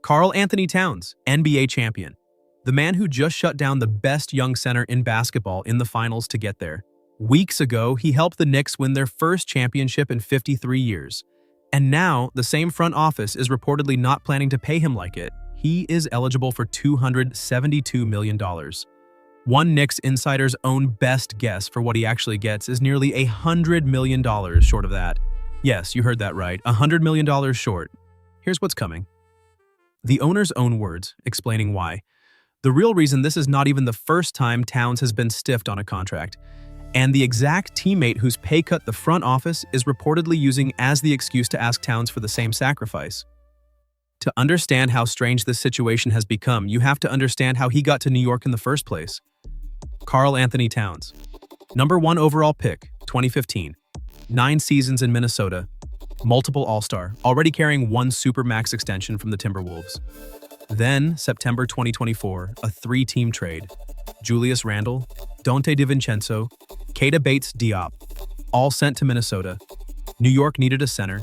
Karl-Anthony Towns, NBA champion. The man who just shut down the best young center in basketball in the finals to get there. Weeks ago, he helped the Knicks win their first championship in 53 years. And now, the same front office is reportedly not planning to pay him like it. He is eligible for $272 million. One Knicks insider's own best guess for what he actually gets is nearly $100 million short of that. Yes, you heard that right, $100 million short. Here's what's coming. The owner's own words, explaining why. The real reason this is not even the first time Towns has been stiffed on a contract, and the exact teammate whose pay cut the front office is reportedly using as the excuse to ask Towns for the same sacrifice. To understand how strange this situation has become, you have to understand how he got to New York in the first place. Karl-Anthony Towns. Number 1 overall pick, 2015. 9 seasons in Minnesota. Multiple All-Star, already carrying 1 Supermax extension from the Timberwolves. Then, September 2024, a 3-team trade. Julius Randle, Donte DiVincenzo, Keita Bates-Diop, all sent to Minnesota. New York needed a center.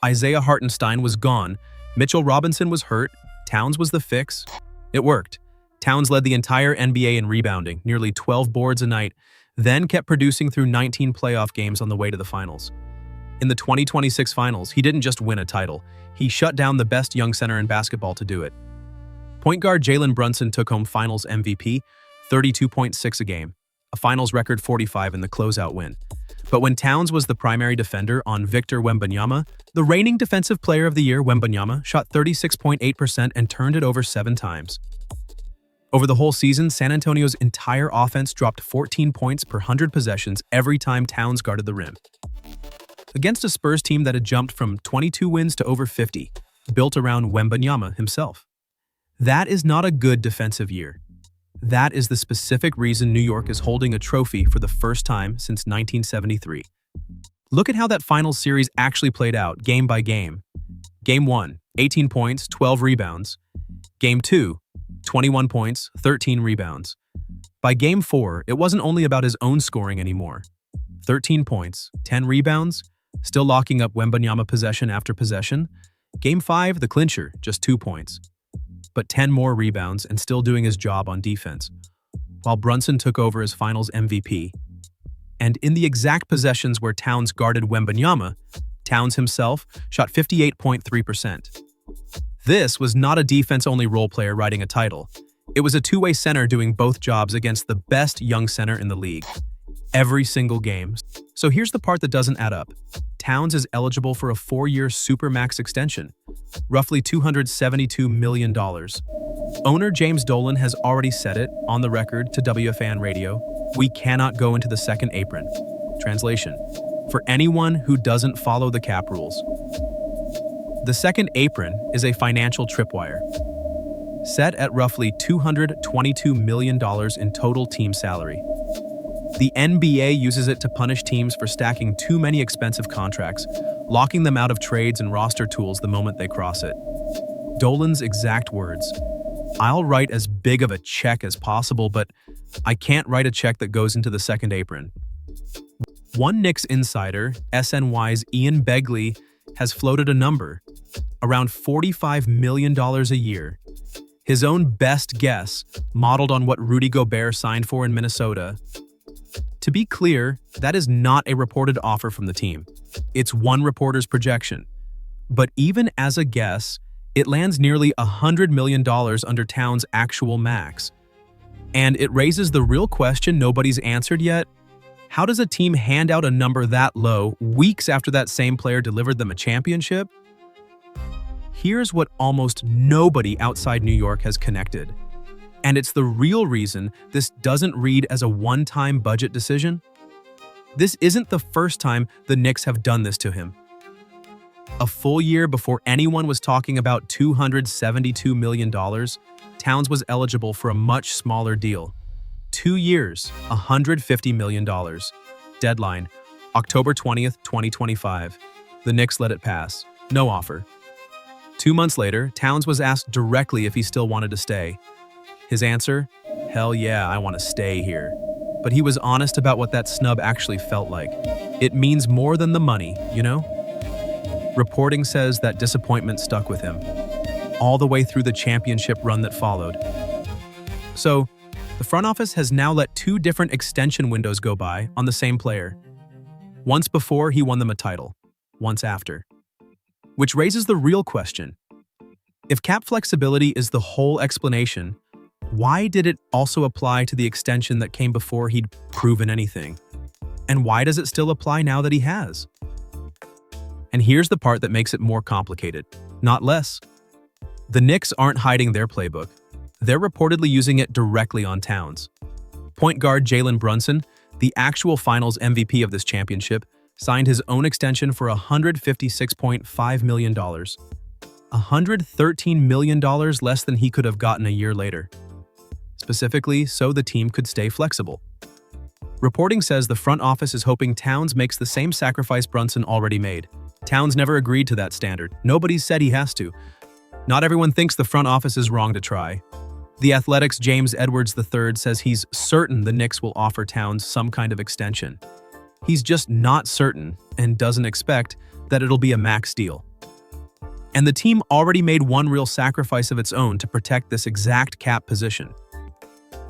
Isaiah Hartenstein was gone. Mitchell Robinson was hurt. Towns was the fix. It worked. Towns led the entire NBA in rebounding, nearly 12 boards a night, then kept producing through 19 playoff games on the way to the finals. In the 2026 finals, he didn't just win a title. He shut down the best young center in basketball to do it. Point guard Jalen Brunson took home finals MVP, 32.6 a game, a finals record 45 in the closeout win. But when Towns was the primary defender on Victor Wembanyama, the reigning Defensive Player of the Year, Wembanyama, shot 36.8% and turned it over 7 times. Over the whole season, San Antonio's entire offense dropped 14 points per 100 possessions every time Towns guarded the rim. Against a Spurs team that had jumped from 22 wins to over 50, built around Wembanyama himself. That is not a good defensive year. That is the specific reason New York is holding a trophy for the first time since 1973. Look at how that finals series actually played out, game by game. Game 1, 18 points, 12 rebounds. Game 2, 21 points, 13 rebounds. By Game 4, it wasn't only about his own scoring anymore. 13 points, 10 rebounds, still locking up Wembanyama possession after possession. Game 5, the clincher, just 2 points. But 10 more rebounds and still doing his job on defense, while Brunson took over as finals MVP. And in the exact possessions where Towns guarded Wembanyama, Towns himself shot 58.3%. This was not a defense-only role player riding a title. It was a two-way center doing both jobs against the best young center in the league. Every single game. So here's the part that doesn't add up. Towns is eligible for a 4-year Supermax extension, roughly $272 million. Owner James Dolan has already said it, on the record, to WFAN Radio, "We cannot go into the second apron." Translation: for anyone who doesn't follow the cap rules. The second apron is a financial tripwire, set at roughly $222 million in total team salary. The NBA uses it to punish teams for stacking too many expensive contracts, locking them out of trades and roster tools the moment they cross it. Dolan's exact words: "I'll write as big of a check as possible, but I can't write a check that goes into the second apron." One Knicks insider, SNY's Ian Begley, has floated a number, around $45 million a year. His own best guess, modeled on what Rudy Gobert signed for in Minnesota. To be clear, that is not a reported offer from the team. It's one reporter's projection. But even as a guess, it lands nearly $100 million under Towns' actual max. And it raises the real question nobody's answered yet. How does a team hand out a number that low weeks after that same player delivered them a championship? Here's what almost nobody outside New York has connected. And it's the real reason this doesn't read as a one-time budget decision. This isn't the first time the Knicks have done this to him. A full year before anyone was talking about $272 million, Towns was eligible for a much smaller deal. 2 years, $150 million. Deadline, October 20th, 2025. The Knicks let it pass. No offer. 2 months later, Towns was asked directly if he still wanted to stay. His answer? Hell yeah, I want to stay here. But he was honest about what that snub actually felt like. It means more than the money, you know? Reporting says that disappointment stuck with him. all the way through the championship run that followed. So, the front office has now let two different extension windows go by on the same player. Once before he won them a title, once after. Which raises the real question. If cap flexibility is the whole explanation, why did it also apply to the extension that came before he'd proven anything? And why does it still apply now that he has? And here's the part that makes it more complicated, not less. The Knicks aren't hiding their playbook. They're reportedly using it directly on Towns. Point guard Jalen Brunson, the actual finals MVP of this championship, signed his own extension for $156.5 million. $113 million less than he could have gotten a year later. Specifically, so the team could stay flexible. Reporting says the front office is hoping Towns makes the same sacrifice Brunson already made. Towns never agreed to that standard. Nobody's said he has to. Not everyone thinks the front office is wrong to try. The Athletic's James Edwards III says he's certain the Knicks will offer Towns some kind of extension. He's just not certain and doesn't expect that it'll be a max deal. And the team already made one real sacrifice of its own to protect this exact cap position.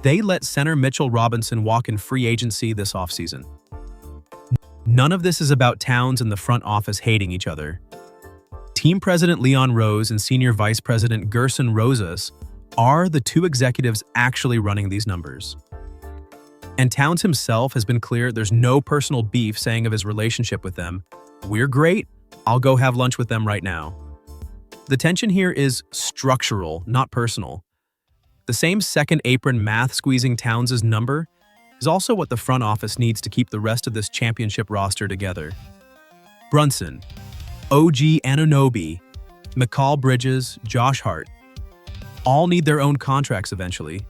They let center Mitchell Robinson walk in free agency this offseason. None of this is about Towns and the front office hating each other. Team President Leon Rose and Senior Vice President Gerson Rosas are the two executives actually running these numbers. And Towns himself has been clear there's no personal beef, saying of his relationship with them, "We're great, I'll go have lunch with them right now." The tension here is structural, not personal. The same second apron math squeezing Towns' number is also what the front office needs to keep the rest of this championship roster together. Brunson, OG Anunoby, Mikal Bridges, Josh Hart, all need their own contracts eventually.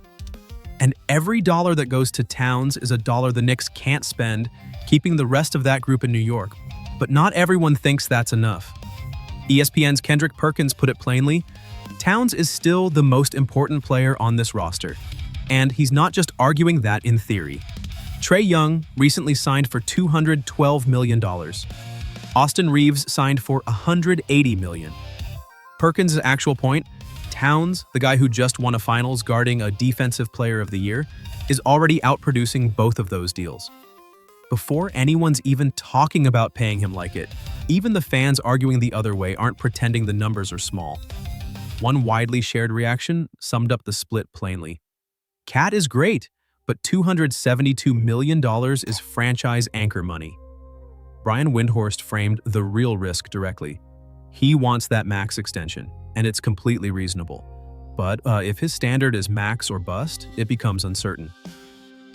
And every dollar that goes to Towns is a dollar the Knicks can't spend, keeping the rest of that group in New York. But not everyone thinks that's enough. ESPN's Kendrick Perkins put it plainly, Towns is still the most important player on this roster. And he's not just arguing that in theory. Trae Young recently signed for $212 million. Austin Reeves signed for $180 million. Perkins' actual point, Towns, the guy who just won a finals guarding a Defensive Player of the Year, is already outproducing both of those deals. Before anyone's even talking about paying him like it, even the fans arguing the other way aren't pretending the numbers are small. One widely shared reaction summed up the split plainly. Cat is great, but $272 million is franchise anchor money. Brian Windhorst framed the real risk directly. He wants that max extension, and it's completely reasonable. But if his standard is max or bust, it becomes uncertain.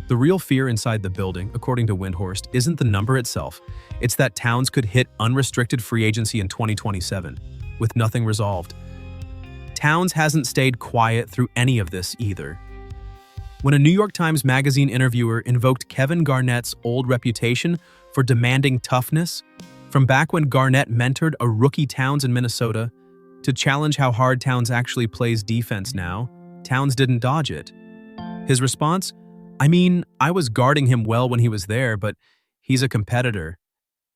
The real fear inside the building, according to Windhorst, isn't the number itself. It's that Towns could hit unrestricted free agency in 2027, with nothing resolved. Towns hasn't stayed quiet through any of this either. When a New York Times Magazine interviewer invoked Kevin Garnett's old reputation for demanding toughness, from back when Garnett mentored a rookie Towns in Minnesota, to challenge how hard Towns actually plays defense now, Towns didn't dodge it. His response? "I mean, I was guarding him well when he was there, but he's a competitor.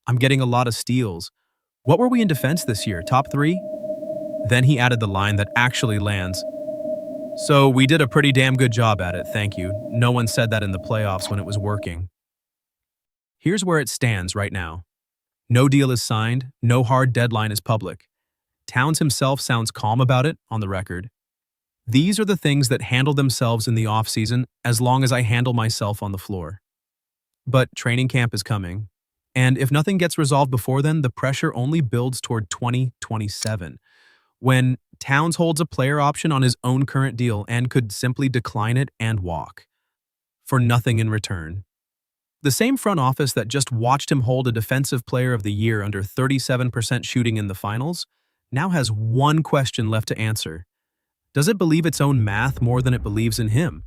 I'm getting a lot of steals. What were we in defense this year, top 3? Then he added the line that actually lands. "So we did a pretty damn good job at it, thank you. No one said that in the playoffs when it was working." Here's where it stands right now. No deal is signed, no hard deadline is public. Towns himself sounds calm about it on the record. These are the things that handle themselves in the offseason as long as I handle myself on the floor. But training camp is coming, and if nothing gets resolved before then, the pressure only builds toward 2027, when Towns holds a player option on his own current deal and could simply decline it and walk, for nothing in return. The same front office that just watched him hold a Defensive Player of the Year under 37% shooting in the finals now has one question left to answer. Does it believe its own math more than it believes in him?